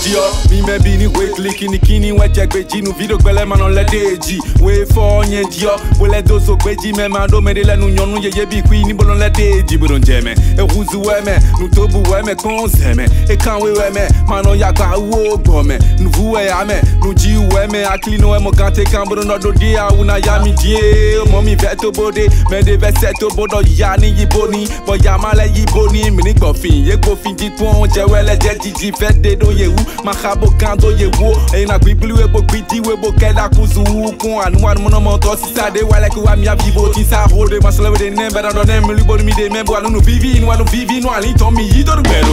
dio mi me bini we click ni kini we check beji nu video gbele man on le deji we for yen dio we le dozo beji me man do me de le nu nyonu ye bi kwi ni bolon le deji bo don jeme e huzu we me nu tobu we me konse me e kan we me man on ya gba wo gbo me nu vu we ya me nu ji we me akili no e mo kan te kan bo no do dia una ya mi die mo mi veto bode me de veto bodo ya ni yiboni bo ya male yiboni mi ni gbofin ye gbofin di ton je wele je jiji fe de do ye wu ma khabo kan do ye wo e na gbi blu e bo gbidi we bo keda kuzu kun anu anu no mo to si sade wale ko wa mi a vivo ti sa rode ma sele de ne better do nem lu boni mi de me bo anu vivi no ali to mi yi do gbero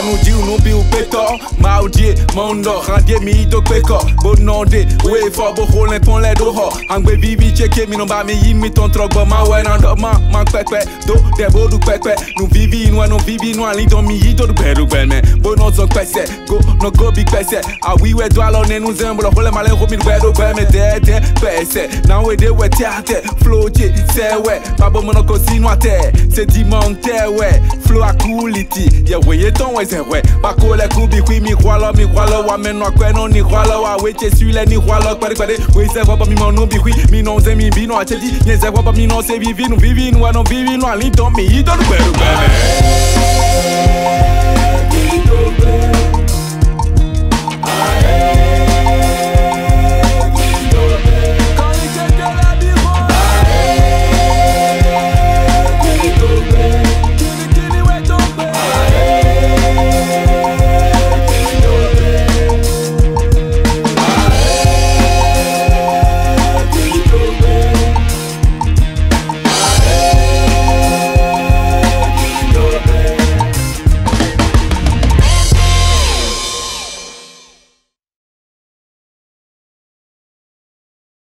nous dit nous bi ou pétor maudie mondo randie mi do peko bononde we for bo holen ton le do ho angbe vivi cheke mi no ba mi yin mi ton trogbo ma we na do man pepe do de bo du pepe nous vivi no ali don mi do beru me bono zon pese go no go big pese a we do alo ne nous zembo le male ro mi beru me de pese now we de we teate flow je se we babo mono ko sinoate c'est dimonte we flow akuliti yeah we ton we ouais pas que les coups bi mi kwalo wa menno kweno ni kwalo wa weche sule ni kwalo kwade we se kwa mi no bi mi no ze mi bi no acheji ni se kwa mi no se vivi no ali don mi do beru